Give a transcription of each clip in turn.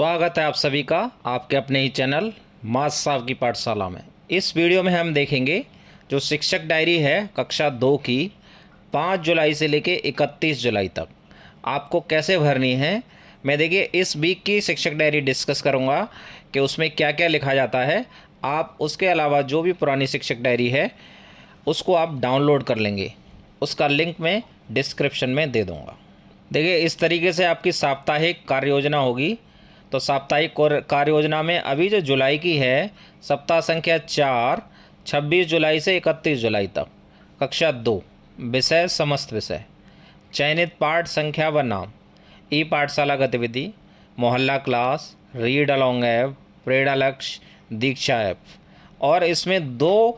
स्वागत है आप सभी का आपके अपने ही चैनल मास साहब की पाठशाला में। इस वीडियो में हम देखेंगे जो शिक्षक डायरी है कक्षा 2 की 5 जुलाई से लेके 31 जुलाई तक आपको कैसे भरनी है। मैं देखिए इस वीक की शिक्षक डायरी डिस्कस करूंगा कि उसमें क्या क्या लिखा जाता है। आप उसके अलावा जो भी पुरानी शिक्षक डायरी है उसको आप डाउनलोड कर लेंगे, उसका लिंक मैं डिस्क्रिप्शन में दे दूँगा। देखिए इस तरीके से आपकी साप्ताहिक कार्य योजना होगी। तो साप्ताहिक कार्य योजना में अभी जो जुलाई की है सप्ताह संख्या 4 26 जुलाई से 31 जुलाई तक कक्षा 2 विषय समस्त विषय, चयनित पाठ संख्या व नाम, ई पाठशाला गतिविधि, मोहल्ला क्लास, रीड अलोंग ऐप, प्रेरणा लक्ष्य, दीक्षा ऐप। और इसमें 2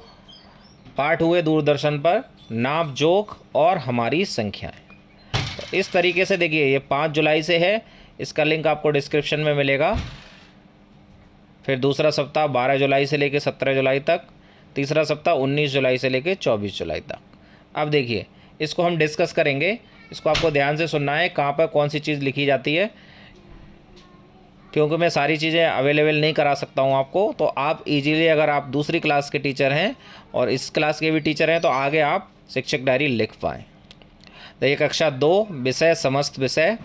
पाठ हुए दूरदर्शन पर, नाप जोख और हमारी संख्याएं। तो इस तरीके से देखिए ये 5 जुलाई से है, इसका लिंक आपको डिस्क्रिप्शन में मिलेगा। फिर दूसरा सप्ताह 12 जुलाई से लेकर 17 जुलाई तक, तीसरा सप्ताह 19 जुलाई से लेकर 24 जुलाई तक। अब देखिए इसको हम डिस्कस करेंगे, इसको आपको ध्यान से सुनना है कहाँ पर कौन सी चीज़ लिखी जाती है, क्योंकि मैं सारी चीज़ें अवेलेबल नहीं करा सकता हूँ आपको। तो आप इजीली अगर आप दूसरी क्लास के टीचर हैं और इस क्लास के भी टीचर हैं तो आगे आप शिक्षक डायरी लिख पाएँ। देखिए कक्षा 2 विषय समस्त विषय,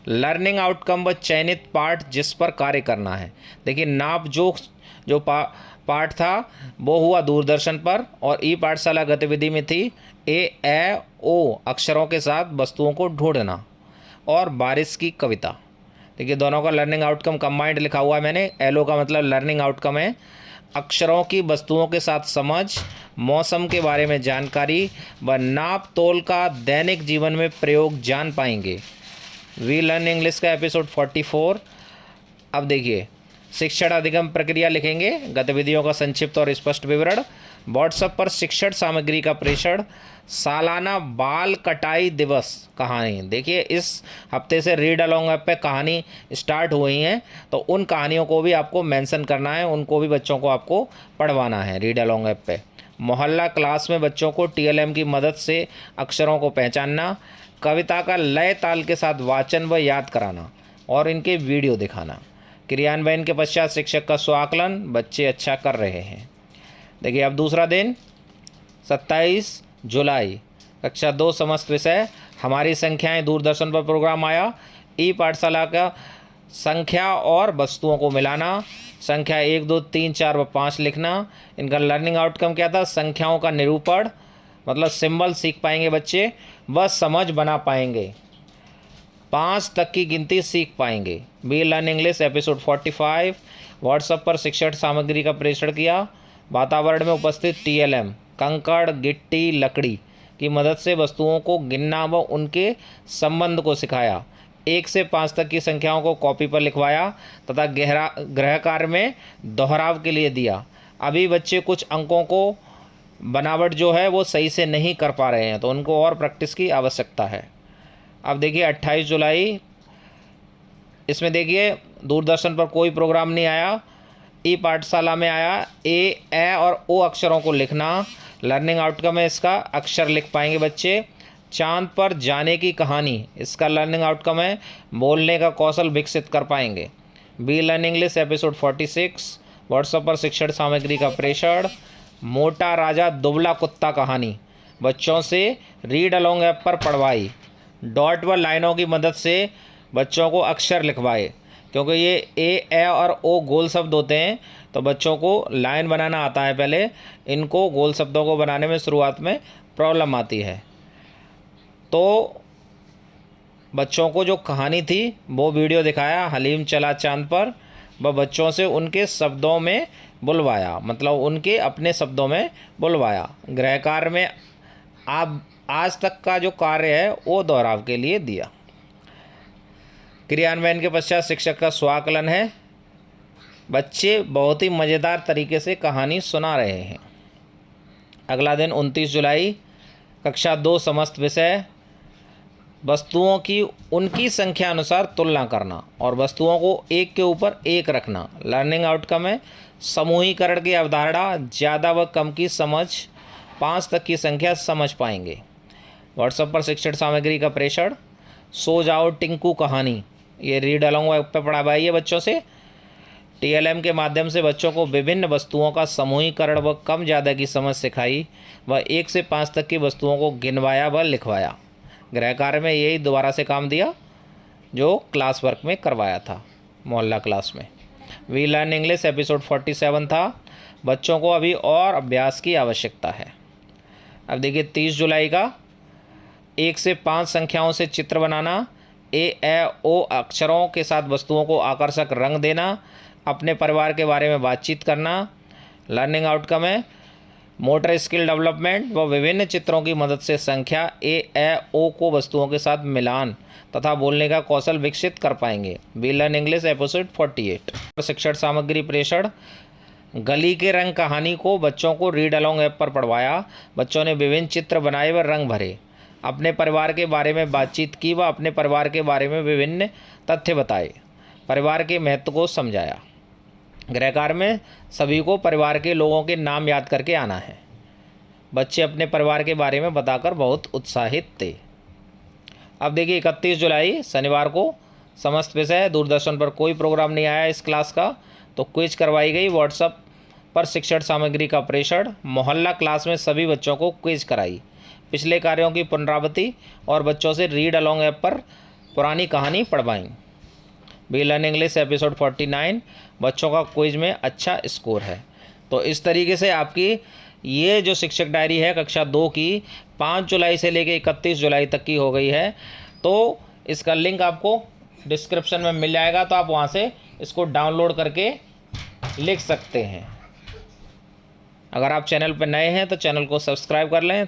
लर्निंग आउटकम व चयनित पाठ जिस पर कार्य करना है। देखिए नाप जोख जो पाठ था वो हुआ दूरदर्शन पर, और ई पाठशाला गतिविधि में थी ए ओ अक्षरों के साथ वस्तुओं को ढूंढना और बारिश की कविता। देखिए दोनों का लर्निंग आउटकम कंबाइंड लिखा हुआ है मैंने। एलओ का मतलब लर्निंग आउटकम है अक्षरों की वस्तुओं के साथ समझ, मौसम के बारे में जानकारी व नाप तोल का दैनिक जीवन में प्रयोग जान पाएंगे। वी लर्न इंग्लिश का एपिसोड 44। अब देखिए शिक्षण अधिगम प्रक्रिया लिखेंगे, गतिविधियों का संक्षिप्त और स्पष्ट विवरण, व्हाट्सएप पर शिक्षण सामग्री का प्रेषण, सालाना बाल कटाई दिवस कहानी। देखिए इस हफ्ते से रीड अलोंग ऐप पे कहानी स्टार्ट हुई हैं, तो उन कहानियों को भी आपको मेंशन करना है, उनको भी बच्चों को आपको पढ़वाना है रीड अलोंग ऐप पे। मोहल्ला क्लास में बच्चों को टीएलएम की मदद से अक्षरों को पहचानना, कविता का लय ताल के साथ वाचन व याद कराना और इनके वीडियो दिखाना। क्रियान्वयन के पश्चात शिक्षक का स्वाकलन, बच्चे अच्छा कर रहे हैं। देखिए अब दूसरा दिन 27 जुलाई कक्षा 2 समस्त विषय, हमारी संख्याएं दूरदर्शन पर प्रोग्राम आया। ई पाठशाला का संख्या और वस्तुओं को मिलाना, संख्या 1 2 3 4 व 5 लिखना। इनका लर्निंग आउटकम क्या था, संख्याओं का निरूपण मतलब सिंबल सीख पाएंगे बच्चे, व समझ बना पाएंगे, 5 तक की गिनती सीख पाएंगे। We learn English episode 45। WhatsApp पर शिक्षण सामग्री का प्रेषण किया। वातावरण में उपस्थित टीएलएम कंकड़ गिट्टी लकड़ी की मदद से वस्तुओं को गिनना व उनके संबंध को सिखाया। 1 से 5 तक की संख्याओं को कॉपी पर लिखवाया तथा गृह कार्य में दोहराव के लिए दिया। अभी बच्चे कुछ अंकों को बनावट जो है वो सही से नहीं कर पा रहे हैं, तो उनको और प्रैक्टिस की आवश्यकता है। अब देखिए 28 जुलाई, इसमें देखिए दूरदर्शन पर कोई प्रोग्राम नहीं आया, ई पाठशाला में आया। ए और ओ अक्षरों को लिखना, लर्निंग आउटकम है इसका, अक्षर लिख पाएंगे बच्चे। चांद पर जाने की कहानी, इसका लर्निंग आउटकम है बोलने का कौशल विकसित कर पाएंगे। We learn English episode 46। WhatsApp पर शिक्षण सामग्री का प्रेषण। मोटा राजा दुबला कुत्ता कहानी बच्चों से रीड अलोंग ऐप पर पढ़वाई। डॉट व लाइनों की मदद से बच्चों को अक्षर लिखवाए, क्योंकि ये ए और ओ गोल शब्द होते हैं, तो बच्चों को लाइन बनाना आता है पहले, इनको गोल शब्दों को बनाने में शुरुआत में प्रॉब्लम आती है। तो बच्चों को जो कहानी थी वो वीडियो दिखाया, हलीम चला चांद पर, व बच्चों से उनके शब्दों में बुलवाया, मतलब उनके अपने शब्दों में बुलवाया। गृह कार्य में आप आज तक का जो कार्य है वो दोहराव के लिए दिया। क्रियान्वयन के पश्चात शिक्षक का स्वाकलन है, बच्चे बहुत ही मज़ेदार तरीके से कहानी सुना रहे हैं। अगला दिन 29 जुलाई कक्षा 2 समस्त विषय, वस्तुओं की उनकी संख्या अनुसार तुलना करना और वस्तुओं को एक के ऊपर एक रखना। लर्निंग आउटकम है समूहीकरण की अवधारणा, ज़्यादा व कम की समझ, 5 तक की संख्या समझ पाएंगे। व्हाट्सएप पर शिक्षण सामग्री का प्रेषण। सो जाओ टिंकू कहानी, ये रीड अलोंग ऐप पे पढ़ाई है बच्चों से, TLM के माध्यम से बच्चों को विभिन्न वस्तुओं का समूहीकरण व कम ज़्यादा की समझ सिखाई व 1 से 5 तक की वस्तुओं को गिनवाया व लिखवाया। गृह कार्य में यही दोबारा से काम दिया जो क्लास वर्क में करवाया था मोहल्ला क्लास में। वी लर्न इंग्लिश एपिसोड 47 था। बच्चों को अभी और अभ्यास की आवश्यकता है। अब देखिए 30 जुलाई का 1 से 5 संख्याओं से चित्र बनाना, ए ए ओ अक्षरों के साथ वस्तुओं को आकर्षक रंग देना, अपने परिवार के बारे में बातचीत करना। लर्निंग आउटकम है मोटर स्किल डेवलपमेंट व विभिन्न चित्रों की मदद से संख्या ए ए ओ को वस्तुओं के साथ मिलान तथा बोलने का कौशल विकसित कर पाएंगे। We learn English episode 48। शिक्षण सामग्री प्रेषण, गली के रंग कहानी को बच्चों को रीड अलोंग ऐप पर पढ़वाया। बच्चों ने विभिन्न चित्र बनाए व रंग भरे, अपने परिवार के बारे में बातचीत की व अपने परिवार के बारे में विभिन्न तथ्य बताए, परिवार के महत्व को समझाया। गृह कार्य में सभी को परिवार के लोगों के नाम याद करके आना है। बच्चे अपने परिवार के बारे में बताकर बहुत उत्साहित थे। अब देखिए 31 जुलाई शनिवार को समस्त विषय दूरदर्शन पर कोई प्रोग्राम नहीं आया इस क्लास का, तो क्विज करवाई गई। व्हाट्सएप पर शिक्षण सामग्री का प्रेषण, मोहल्ला क्लास में सभी बच्चों को क्विज कराई, पिछले कार्यों की पुनरावृत्ति और बच्चों से रीड अलोंग ऐप पर पुरानी कहानी पढ़वाई। वी लर्न इंग्लिश एपिसोड 49, बच्चों का क्विज में अच्छा स्कोर है। तो इस तरीके से आपकी ये जो शिक्षक डायरी है कक्षा 2 की 5 जुलाई से लेकर 31 जुलाई तक की हो गई है। तो इसका लिंक आपको डिस्क्रिप्शन में मिल जाएगा, तो आप वहाँ से इसको डाउनलोड करके लिख सकते हैं। अगर आप चैनल पर नए हैं तो चैनल को सब्सक्राइब कर लें।